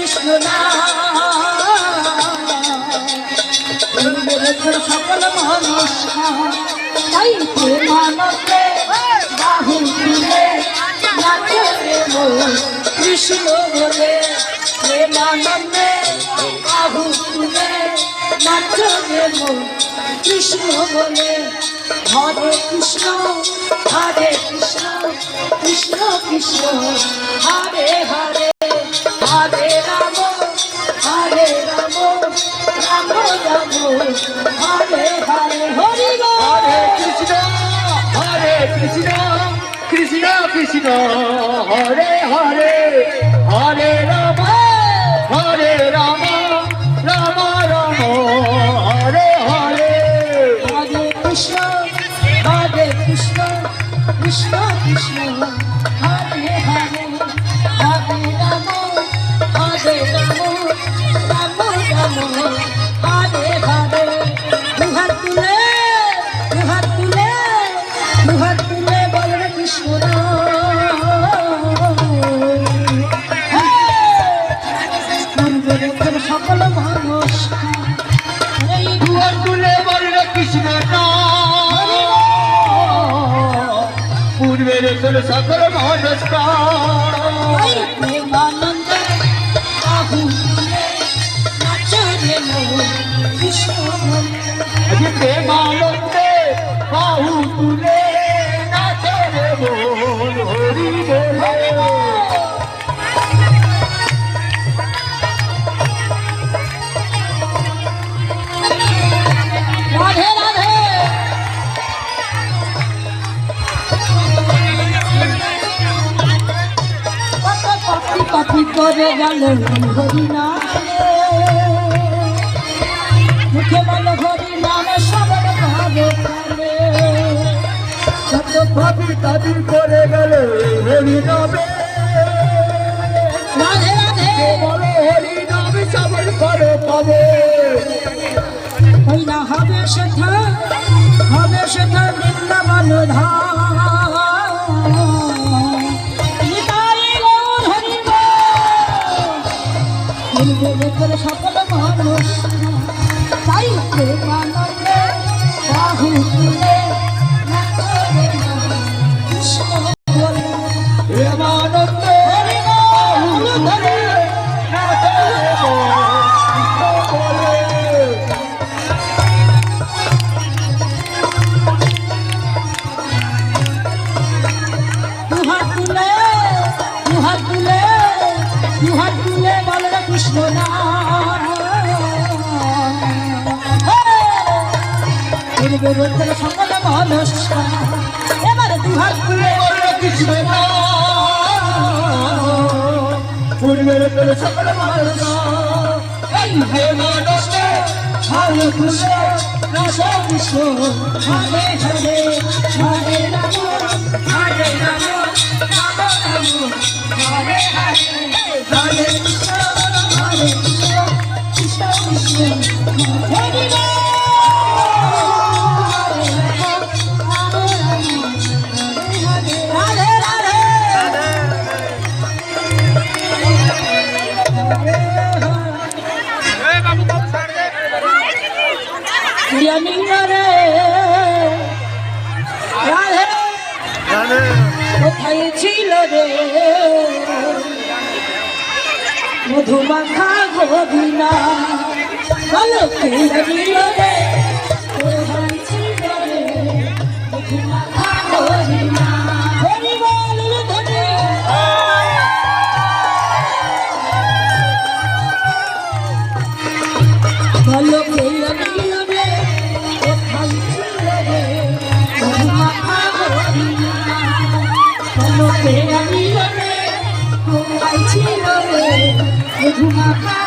কৃষ্ণ সকল মানুষ তাই প্রেমানন্দে বাহু তুলে নাচে কৃষ্ণ বলে প্রেমানন্দে বাহু তুলে নাচে কৃষ্ণ বলে হরে কৃষ্ণ কৃষ্ণ কৃষ্ণ হরে হরে হরে রাম রাম রাম রাম হরে হরে হরি হরে কৃষ্ণ কৃষ্ণ কৃষ্ণ হরে হরে হরে রাম রাম রাম হরে হরে হরে কৃষ্ণ কৃষ্ণ কৃষ্ণ হরে হরে হরে রাম রাম রাম হরে হরে দুহাত তুলে বলে কৃষ্ণ সকল মানুষ এই দুহাত তুলে বলে কৃষ্ণ পূর্বের সকল মানুষ প্রেমানন্দে বাহু তুলে নাচে কৃষ্ণ প্রেমানন্দে বাহু তুলে নাচে হরি বলে রাধে রাধে কপি করে গেল হরি নাম মুখে বল হরি নাম সবর ভাবে কত ভাবি তাবি করে গেল হরি নামে রাধে রাধে বলো হরি নামে সবর করে পাবে কইলা হবে সেথা বৃন্দাবন ধাম সকল মানুষ তাই প্রেমানন্দে বাহু তুলে কৃষ্ণ বলে প্রেমানন্দে বাহু ধরে নাচে কৃষ্ণ বলে দুহাত তুলে বলে কৃষ্ণ সকল মানুষ এবার দুহাত তুলে কৃষ্ণ পূর্বের সকল মানুষ এই প্রেমানন্দে হরে কৃষ্ণ কৃষ্ণ হরে হরে হরে রাম রাম রাম হরে হরে হরে কৃষ্ণ কৃষ্ণ কৃষ্ণ হরে রাধে রাধে রাধে কোথায় ছিল রে মধুমাখা গোবিনা বলো কে ছিল রে কোথায় ছিল রে মধুমাখা গোবিনা হরি বল ধরে বলো কে ছিল রে কোথায় ছিল রে মধুমাখা গোবিনা বলো কে ছিল রে কোথায় ছিল রে মধুমাখা